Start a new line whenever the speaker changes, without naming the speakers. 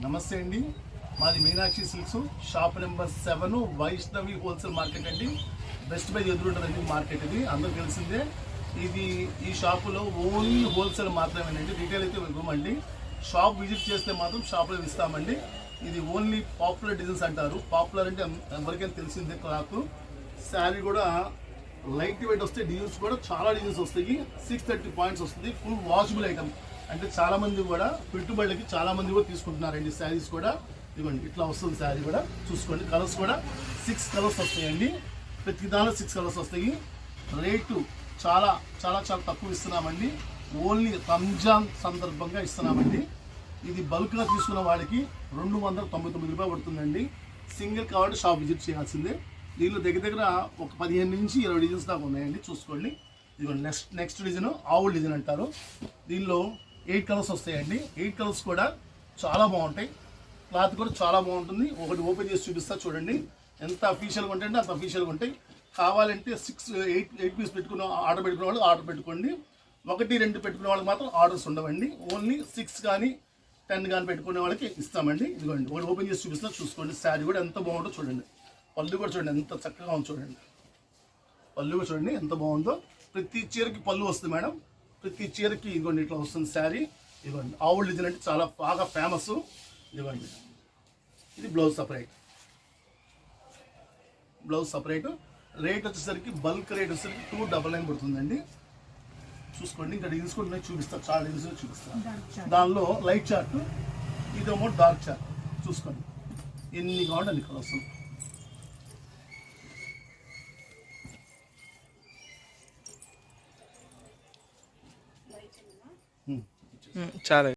నమస్తే అండి, మాది Meenakshi silks shop number 7 Vaishnavi wholesale market అండి. బెస్ట్ బై ఎదురుంటుందండి మార్కెట్. ఇది అందరూ తెలిసిందే. ఇది ఈ షాపులో ఓన్లీ హోల్సేల్ మాత్రమేనండి, రీటైల్ అయితే ఇవ్వమండి. షాప్ విజిట్ చేస్తే మాత్రం షాప్లో ఇస్తామండి. ఇది ఓన్లీ పాపులర్ డిజైన్స్ అంటారు. పాపులర్ అంటే ఎవరికైనా తెలిసిందే. క్లాత్ శారీ కూడా లైట్ వెయిట్ వస్తాయి, డిజైన్స్ కూడా చాలా డిజైన్స్ వస్తాయి. 630 పాయింట్స్ వస్తుంది. ఫుల్ వాషబుల్ ఐటమ్ అంటే చాలా మంది కూడా పెట్టుబడులకి చాలా మంది కూడా తీసుకుంటున్నారండి. శారీస్ కూడా ఇవ్వండి, ఇట్లా వస్తుంది శారీ కూడా. చూసుకోండి, కలర్స్ కూడా 6 కలర్స్ వస్తాయండి. ప్రతి దానిలో 6 కలర్స్ వస్తాయి. రేటు చాలా చాలా చాలా తక్కువ ఇస్తున్నామండి. ఓన్లీ రంజాన్ సందర్భంగా ఇస్తున్నామండి. ఇది బల్క్గా తీసుకున్న వాళ్ళకి 299 రూపాయలు పడుతుందండి. సింగిల్ కాబట్టి షాప్ విజిట్ చేయాల్సిందే. దీనిలో దగ్గర దగ్గర ఒక 15 నుంచి 20 డిజైన్స్ దాకా ఉన్నాయండి. చూసుకోండి, ఇదిగోండి. నెక్స్ట్ డిజైన్ ఆవుల్ డిజైన్ అంటారు. దీనిలో 8 కలర్స్ వస్తాయండి. 8 కలర్స్ కూడా చాలా బాగుంటాయి. క్లాత్ కూడా చాలా బాగుంటుంది. ఒకటి ఓపెన్ చేసి చూపిస్తా చూడండి. ఎంత అఫీషియల్గా ఉంటాయంటే అంత అఫీషియల్గా ఉంటాయి. కావాలంటే 8 పీస్ పెట్టుకున్న ఆర్డర్ పెట్టుకునే వాళ్ళు ఆర్డర్ పెట్టుకోండి. 1, 2 పెట్టుకునే వాళ్ళకి మాత్రం ఆర్డర్స్ ఉండవండి. ఓన్లీ 6 కానీ 10 కానీ పెట్టుకునే వాళ్ళకి ఇస్తామండి. ఇదిగోండి, ఒకటి ఓపెన్ చేసి చూపిస్తా చూసుకోండి. శారీ కూడా ఎంత బాగుంటుందో చూడండి. పళ్ళు కూడా చూడండి ఎంత చక్కగా ఉంది చూడండి. పళ్ళు కూడా చూడండి ఎంత బాగుందో. ప్రతి చీరకి పళ్ళు వస్తుంది మేడం. ప్రతి చీరకి ఇదిగోండి ఇట్లా వస్తుంది శారీ. ఇదిగోండి, ఆవుల్ డిజైన్ అంటే చాలా బాగా ఫేమస్. ఇదిగోండి, ఇది blouse separate. Blouse separate. Rate వచ్చేసరికి బల్క్ రేట్ వచ్చేసరికి 299 పడుతుందండి. చూసుకోండి, ఇక్కడ తీసుకుంటే చూపిస్తాను, చాలా డిజైన్స్ చూపిస్తాను. దానిలో లైట్ చార్ట్, ఇదేమో డార్క్ చార్ట్. చూసుకోండి, ఎన్ని కావాలంటే అన్ని కలర్స్.
చాలా